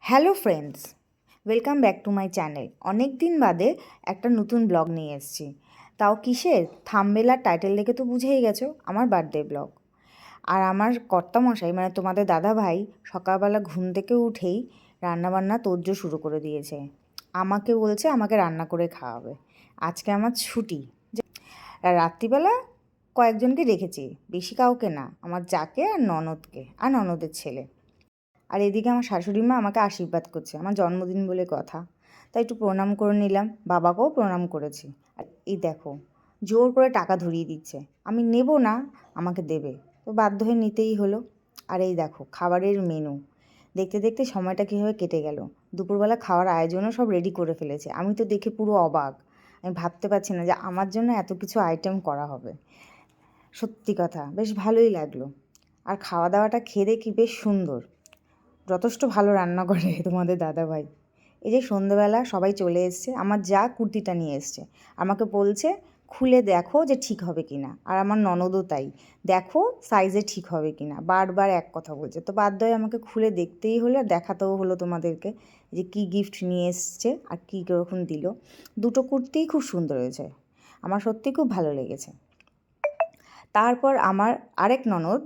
Hello friends, welcome back to my channel. অনেক দিন বাদে একটা নতুন ব্লগ নিয়ে এসেছি। তাও কিসের? থাম্বনেল আর টাইটেল দেখে তো বুঝেই গেছো, আমার বার্থডে ব্লগ। আর আমার কর্তামশাই মানে তোমাদের দাদা ভাই সকালবেলা ঘুম থেকে উঠেই রান্নাবান্না তোড়জোড় শুরু করে দিয়েছে। আমাকে বলছে আমাকে রান্না করে খাওয়াবে। আজকে আমার ছুটি। আর রাত্রিবেলা কয়েকজনকে রেখেছি, বেশি কাউকে না, আমার যাকে আর ননদকে আর ননদের ছেলে। আর এদিকে আমার শাশুড়ি মা আমাকে আশীর্বাদ করছে, আমার জন্মদিন বলে কথা, তাই একটু প্রণাম করে নিলাম, বাবাকেও প্রণাম করেছি। আর এই দেখো, জোর করে টাকা ধরিয়ে দিচ্ছে, আমি নেব না, আমাকে দেবে, তো বাধ্য হয়ে নিতেই হলো। আর এই দেখো খাবারের মেনু, দেখতে দেখতে সময়টা কীভাবে কেটে গেল। দুপুরবেলা খাওয়ার আয়োজনও সব রেডি করে ফেলেছে, আমি তো দেখে পুরো অবাক। আমি ভাবতে পারছি না যে আমার জন্য এত কিছু আইটেম করা হবে। সত্যি কথা বেশ ভালোই লাগলো। আর খাওয়া দাওয়াটা খেয়ে দেখি বেশ সুন্দর, যথেষ্ট ভালো রান্না করে তোমাদের দাদাভাই। এই যে সন্ধ্যেবেলা সবাই চলে এসছে, আমার যা কুর্তিটা নিয়ে এসছে, আমাকে বলছে খুলে দেখো যে ঠিক হবে কি না। আর আমার ননদও তাই, দেখো সাইজে ঠিক হবে কি না, বারবার এক কথা বলছে। তো বাধ্য হয়ে আমাকে খুলে দেখতেই হলো, আর দেখাতেও হলো তোমাদেরকে যে কি গিফট নিয়ে এসছে আর কী কীরকম দিল। দুটো কুর্তিই খুব সুন্দর হয়েছে, আমার সত্যি খুব ভালো লেগেছে। তারপর আমার আরেক ননদ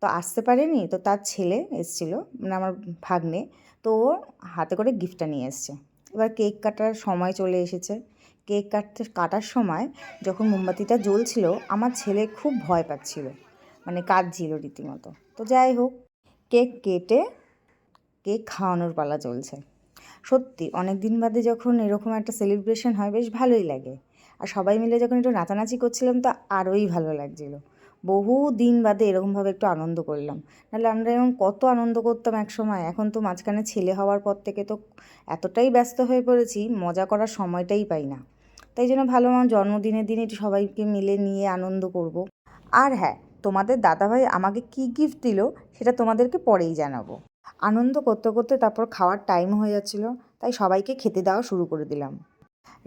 তো আসতে পারেনি, তো তার ছেলে এসেছিলো, মানে আমার ভাগ্নে, তো ও হাতে করে গিফটটা নিয়ে এসছে। এবার কেক কাটার সময় চলে এসেছে। কেক কাটার সময় যখন মোমবাতিটা জ্বলছিল, আমার ছেলে খুব ভয় পাচ্ছিল, মানে কাঁদছিল রীতিমতো। তো যাই হোক, কেক কেটে কেক খাওয়ানোর পালা চলছে। সত্যি অনেক দিন বাদে যখন এরকম একটা সেলিব্রেশন হয় বেশ ভালোই লাগে। আর সবাই মিলে যখন একটু নাচানাচি করছিলাম তো আরোই ভালো লাগছিলো। বহু দিন বাদে এরকমভাবে একটু আনন্দ করলাম, নাহলে আমরা এরকম কত আনন্দ করতাম এক সময়। এখন তো মাঝখানে ছেলে হওয়ার পর থেকে তো এতটাই ব্যস্ত হয়ে পড়েছি, মজা করার সময়টাই পাই না। তাই জন্য ভালো আমার জন্মদিনের দিন একটু সবাইকে মিলে নিয়ে আনন্দ করব। আর হ্যাঁ, তোমাদের দাদাভাই আমাকে কী গিফট দিল সেটা তোমাদেরকে পরেই জানাবো। আনন্দ করতে করতে তারপর খাওয়ার টাইম হয়ে যাচ্ছিলো, তাই সবাইকে খেতে দেওয়া শুরু করে দিলাম।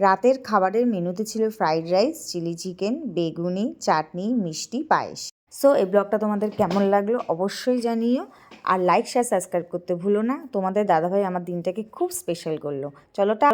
রাতের খাবারের মেনুতে ছিল ফ্রাইড রাইস, চিলি চিকেন, বেগুনি, চাটনি, মিষ্টি, পায়েস। সো এই ব্লগটা তোমাদের কেমন লাগলো অবশ্যই জানিও। আর লাইক শেয়ার সাবস্ক্রাইব করতে ভুলো না। তোমাদের দাদাভাই আমার দিনটাকে খুব স্পেশাল করলো। চলো টা।